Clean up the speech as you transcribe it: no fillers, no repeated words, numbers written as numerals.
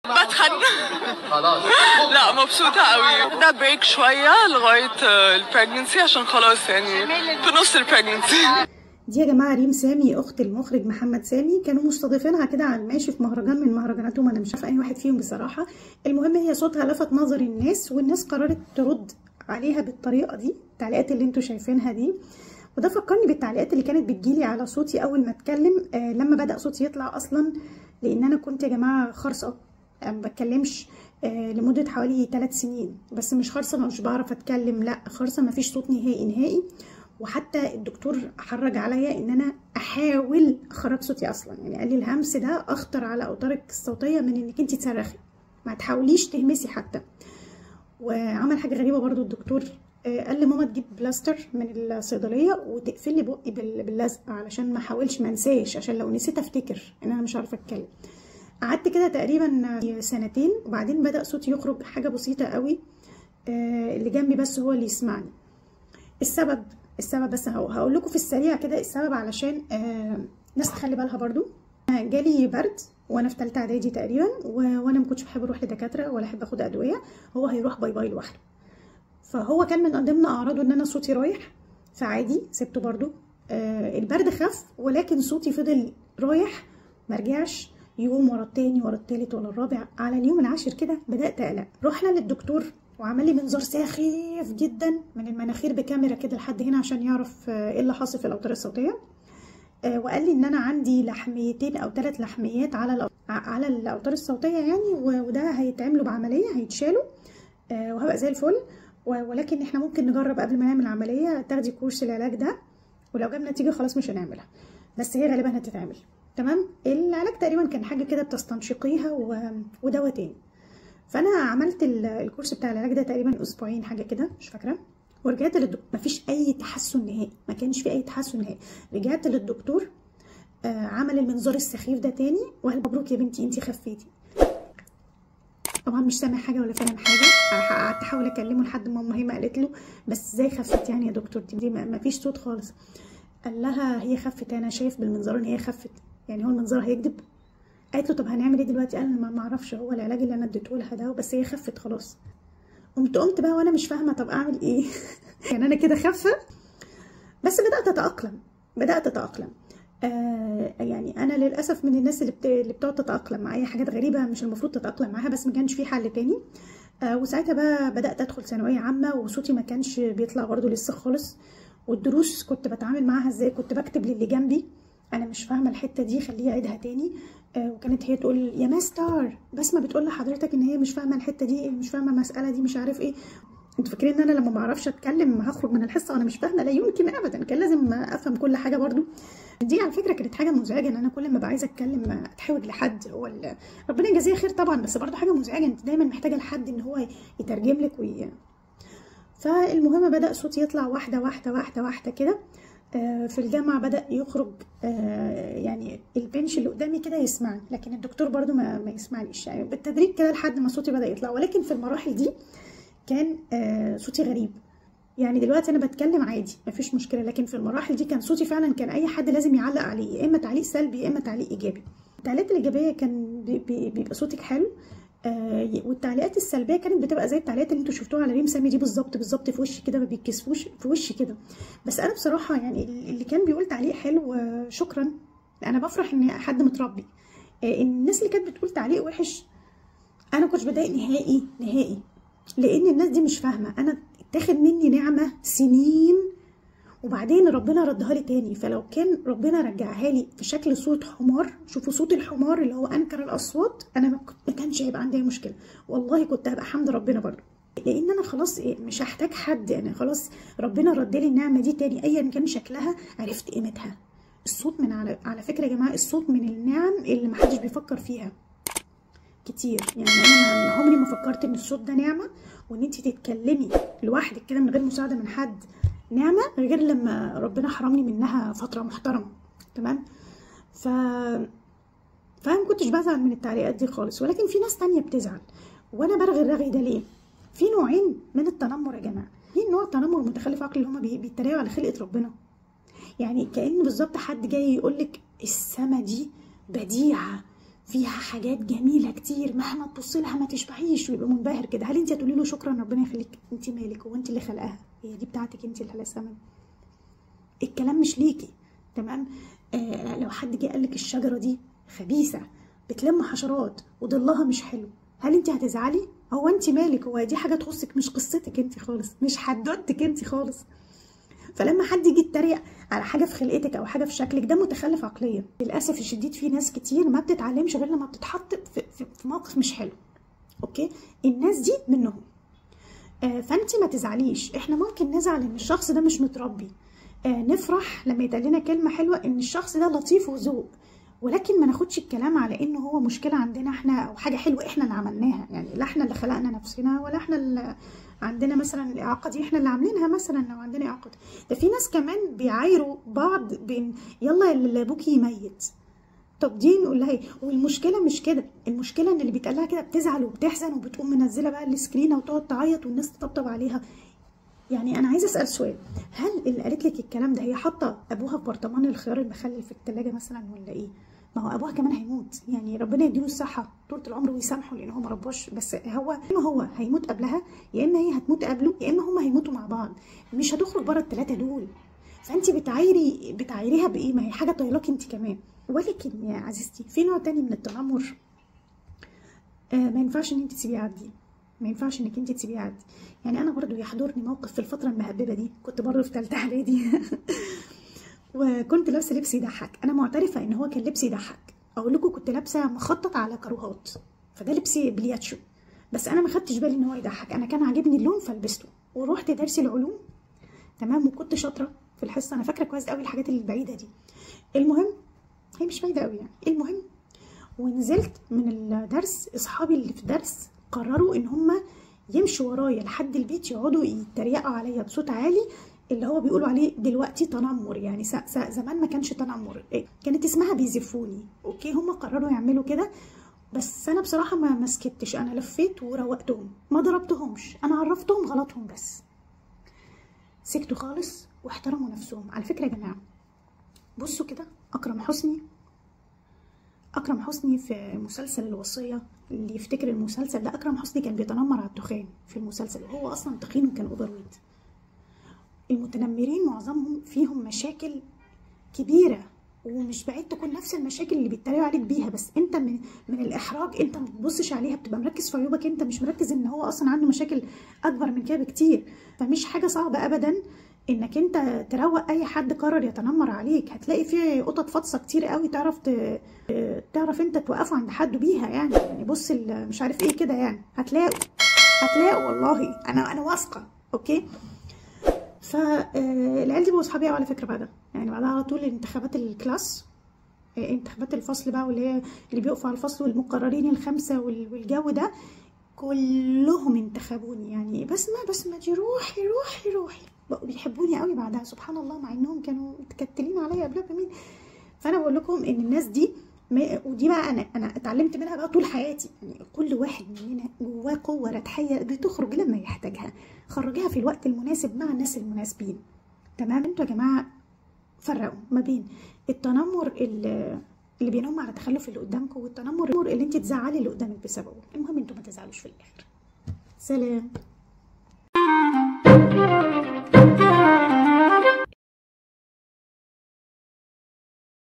بتخن. لا مبسوطة قوي. ده بريك شوية لغاية البريجنسي عشان خلاص يعني في نص البريجنسي. دي يا جماعه ريم سامي اخت المخرج محمد سامي، كانوا مستضيفينها كده على الماشي في مهرجان من مهرجاناتهم، انا مش عارفه اي واحد فيهم بصراحه. المهم هي صوتها لفت نظر الناس، والناس قررت ترد عليها بالطريقه دي، التعليقات اللي انتوا شايفينها دي. وده فكرني بالتعليقات اللي كانت بتجيلي على صوتي اول ما اتكلم، لما بدأ صوتي يطلع اصلا، لان انا كنت يا جماعه خرصه، ما بتكلمش لمده حوالي 3 سنين. بس مش خرصه مش بعرف اتكلم، لا خرصه ما فيش صوت نهائي نهائي. وحتى الدكتور حرج عليا ان انا احاول اخرج صوتي اصلا، يعني قال لي الهمس ده اخطر على اوتارك الصوتيه من انك انت تصرخي، ما تحاوليش تهمسي حتى. وعمل حاجه غريبه برضو الدكتور، قال لي ماما تجيب بلاستر من الصيدليه وتقفل لي بقي باللزق علشان ما احاولش ما انساش، عشان لو نسيت افتكر ان انا مش عارفه اتكلم. قعدت كده تقريبا 2 سنين، وبعدين بدأ صوتي يخرج حاجه بسيطه قوي، اللي جنبي بس هو اللي يسمعني. السبب بس هقول لكم في السريع كده السبب، علشان ناس تخلي بالها برضو. جالي برد وانا في 3 اعدادي تقريبا، وانا ما كنتش بحب اروح لدكاتره ولا احب اخد ادويه، هو هيروح باي باي لوحده. فهو كان من ضمن اعراضه ان انا صوتي رايح، فعادي سبته برضو. البرد خف، ولكن صوتي فضل رايح ما رجعش. يوم ورا التاني ورا التالت ورا الرابع، على اليوم العاشر كده بدات اقلق. رحنا للدكتور وعمل لي منظار سخيف جدا من المناخير بكاميرا كده لحد هنا عشان يعرف ايه اللي حاصل في الاوتار الصوتيه. وقال لي ان انا عندي لحميتين او 3 لحميات على الاوتار الصوتيه يعني، وده هيتعملوا بعمليه، هيتشالوا وهبقى زي الفل. ولكن احنا ممكن نجرب قبل ما نعمل عمليه تاخدي كورس العلاج ده، ولو جاب نتيجه خلاص مش هنعملها، بس هي غالبا هتتعمل. تمام. العلاج تقريبا كان حاجه كده بتستنشقيها ودواء تاني. فانا عملت الكورس بتاع العلاج ده تقريبا اسبوعين حاجه كده مش فاكره، ورجعت للدكتور مفيش اي تحسن نهائي، ما كانش في اي تحسن نهائي. رجعت للدكتور، عمل المنظار السخيف ده تاني وقال مبروك يا بنتي انتي خفيتي. طبعا مش سامع حاجه ولا فاهم حاجه، قعدت احاول اكلمه لحد ما ماما قالت له بس ازاي خفت يعني يا دكتور، دي ما فيش صوت خالص. قال لها هي خفت، انا شايف بالمنظار ان هي خفت، يعني هو المنظار هيكذب؟ قالت له طب هنعمل ايه دلوقتي؟ قال ما اعرفش، هو العلاج اللي انا اديته لها ده بس هي خفت خلاص. قمت بقى وانا مش فاهمه طب اعمل ايه. يعني انا كده خفه، بس بدات اتاقلم. يعني انا للاسف من الناس اللي بتقعد تتاقلم مع اي حاجات غريبه مش المفروض تتاقلم معاها، بس ما كانش في حل تاني. وساعتها بقى بدات ادخل ثانويه عامه، وصوتي ما كانش بيطلع برده لسه خالص. والدروس كنت بتعامل معاها ازاي؟ كنت بكتب للي جنبي انا مش فاهمه الحته دي، خليه يعيدها تاني. وكانت هي تقول يا ماستر بسمه بتقول لحضرتك ان هي مش فاهمه الحته دي، مش فاهمه المساله دي، مش عارف ايه. انتوا فاكرين ان انا لما ما اعرفش اتكلم هخرج من الحصه وانا مش فاهمه؟ لا يمكن ابدا، كان لازم افهم كل حاجه برضو. دي على فكره كانت حاجه مزعجه، ان انا كل ما ببقى عايزه اتكلم اتحوج لحد، هو ربنا يجازيه خير طبعا، بس برضو حاجه مزعجه، انت دايما محتاجه لحد ان هو يترجم لك فالمهم بدا صوتي يطلع واحده واحده واحده واحده كده. في الجامعه بدا يخرج، يعني البنش اللي قدامي كده يسمعني، لكن الدكتور برضو ما يسمعنيش، يعني بالتدريج كده لحد ما صوتي بدا يطلع. ولكن في المراحل دي كان صوتي غريب، يعني دلوقتي انا بتكلم عادي مفيش مشكله، لكن في المراحل دي كان صوتي فعلا كان اي حد لازم يعلق عليه، يا اما تعليق سلبي يا اما تعليق ايجابي. التعليقات الايجابيه كان بيبقى صوتك حلو، والتعليقات السلبيه كانت بتبقى زي التعليقات اللي انتوا شفتوها على ريم سامي دي بالظبط في وشي كده، ما بيتكسفوش في وشي كده. بس انا بصراحه يعني اللي كان بيقول تعليق حلو شكرا، انا بفرح ان حد متربي. الناس اللي كانت بتقول تعليق وحش انا كنتش بضايق نهائي نهائي، لان الناس دي مش فاهمه. انا اتاخد مني نعمه سنين وبعدين ربنا ردها لي تاني، فلو كان ربنا رجعها لي في شكل صوت حمار، شوفوا صوت الحمار اللي هو انكر الاصوات، انا ما كانش هيبقى عندي مشكله، والله كنت هبقى حمد ربنا برضو، لان انا خلاص مش هحتاج حد، انا خلاص ربنا ردالي النعمه دي تاني ايا كان شكلها، عرفت قيمتها. الصوت من على فكره يا جماعه، الصوت من النعم اللي محدش بيفكر فيها كتير. يعني انا عمري ما فكرت ان الصوت ده نعمه، وان انت تتكلمي لوحدك كده من غير مساعده من حد نعمه، غير لما ربنا حرمني منها فتره محترمه. تمام. فانا ما كنتش بزعل من التعليقات دي خالص، ولكن في ناس تانية بتزعل، وانا برغي الرغي ده ليه؟ في نوعين من التنمر يا جماعه. في نوع التنمر المتخلف عقلي اللي هم بيتريقوا على خلقه ربنا، يعني كأن بالظبط حد جاي يقول لك السما دي بديعه فيها حاجات جميله كتير مهما تبص لها ما تشبعيش، ويبقى منبهر كده. هل انت هتقولي له شكرا ربنا يخليك؟ انت مالك؟ هو انت اللي خلقها؟ هي دي بتاعتك انت اللي هلسها؟ الكلام مش ليكي. تمام. لو حد جه قالك الشجره دي خبيثه بتلم حشرات وضلها مش حلو، هل انت هتزعلي؟ هو انت مالك؟ هو دي حاجه تخصك، مش قصتك انت خالص، مش حدوتك انت خالص. فلما حد يجي يتريق على حاجه في خلقتك او حاجه في شكلك، ده متخلف عقليا. للاسف الشديد في ناس كتير ما بتتعلمش غير لما بتتحط في موقف مش حلو. اوكي، الناس دي منهم. فانت ما تزعليش. احنا ممكن نزعل ان الشخص ده مش متربي، نفرح لما يتقال لنا كلمه حلوه ان الشخص ده لطيف وذوق، ولكن ما ناخدش الكلام على انه هو مشكله عندنا احنا او حاجه حلوه احنا اللي عملناها. يعني لا احنا اللي خلقنا نفسنا، ولا احنا اللي عندنا مثلا الاعاقه دي احنا اللي عاملينها. مثلا لو عندنا اعاقه، ده في ناس كمان بيعايروا بعض بين يلا اللي ابوكي يميت. طب دي نقول لها ايه؟ والمشكله مش كده، المشكله ان اللي بيتقال لها كده بتزعل وبتحزن وبتقوم منزله بقى السكرينه وتقعد تعيط والناس تطبطب عليها. يعني انا عايزه اسال سؤال، هل اللي قالت لك الكلام ده هي حاطه ابوها في برطمان الخيار المخلل في الثلاجه مثلا ولا ايه؟ ما هو ابوها كمان هيموت، يعني ربنا يديله الصحه طول العمر ويسامحه لان هو ما رباش، بس هو هيموت قبلها، يا اما هي هتموت قبله، يا اما هما هيموتوا مع بعض، مش هتخرج بره الثلاثه دول. فانت بتعايريها بايه؟ ما هي حاجه طايلاك انت كمان. ولكن يا عزيزتي في نوع تاني من التنمر ما ينفعش ان انت تسيبيه يعدي، ما ينفعش انك انت تسيبيه يعدي. يعني انا برضو يحضرني موقف في الفتره المهببه دي، كنت برضو في ثالثه اعدادي وكنت لابسه لبس يضحك. انا معترفه ان هو كان لبس يضحك، اقول لكم كنت لابسه مخطط على كاروهات، فده لبسي بلياتشو، بس انا ما خدتش بالي ان هو يضحك، انا كان عاجبني اللون فلبسته. ورحت درس العلوم، تمام، وكنت شاطره في الحصه، انا فاكره كويس قوي الحاجات البعيده دي. المهم هي مش بعيده قوي يعني. المهم ونزلت من الدرس، اصحابي اللي في الدرس قرروا ان هم يمشوا ورايا لحد البيت، يقعدوا يتريقوا عليا بصوت عالي، اللي هو بيقولوا عليه دلوقتي تنمر. يعني زمان ما كانش تنمر، كانت اسمها بيزفوني. اوكي، هم قرروا يعملوا كده، بس انا بصراحه ما سكتش، انا لفيت وروقتهم، ما ضربتهمش، انا عرفتهم غلطهم بس. سكتوا خالص واحترموا نفسهم. على فكره يا جماعه، بصوا كده، اكرم حسني في مسلسل الوصيه، اللي يفتكر المسلسل ده، اكرم حسني كان بيتنمر على التخان في المسلسل، وهو اصلا تخين وكان اوفر ويت. المتنمرين معظمهم فيهم مشاكل كبيره، ومش بعيد تكون نفس المشاكل اللي بيتريقوا عليك بيها، بس انت من الاحراج انت ما بتبصش عليها، بتبقى مركز في عيوبك، انت مش مركز ان هو اصلا عنده مشاكل اكبر من كده بكتير. فمش حاجه صعبه ابدا انك انت تروق اي حد قرر يتنمر عليك. هتلاقي فيه قطط فاطسه كتير قوي تعرف انت توقفه عند حد بيها. يعني بص مش عارف ايه كده، يعني هتلاقوا والله، انا واثقه. اوكي، فالعيال دي بقوا اصحابي على فكره بعدها، يعني بعدها على طول انتخابات الكلاس، انتخابات الفصل بقى، واللي هي اللي بيقفوا على الفصل والمقررين الخمسه والجو ده، كلهم انتخبوني. يعني بسمة دي روحي بقوا بيحبوني قوي بعدها، سبحان الله، مع انهم كانوا متكتلين عليا قبلها بمين. فانا بقول لكم ان الناس دي ودي بقى انا اتعلمت منها بقى طول حياتي. يعني كل واحد مننا جواه قوه ردحيه بتخرج لما يحتاجها، خرجها في الوقت المناسب مع الناس المناسبين. تمام. انتوا يا جماعه فرقوا ما بين التنمر اللي بينهم على تخلف اللي قدامكم، والتنمر اللي انت تزعلي اللي قدامك بسببه. المهم انتوا ما تزعلوش في الاخر. سلام.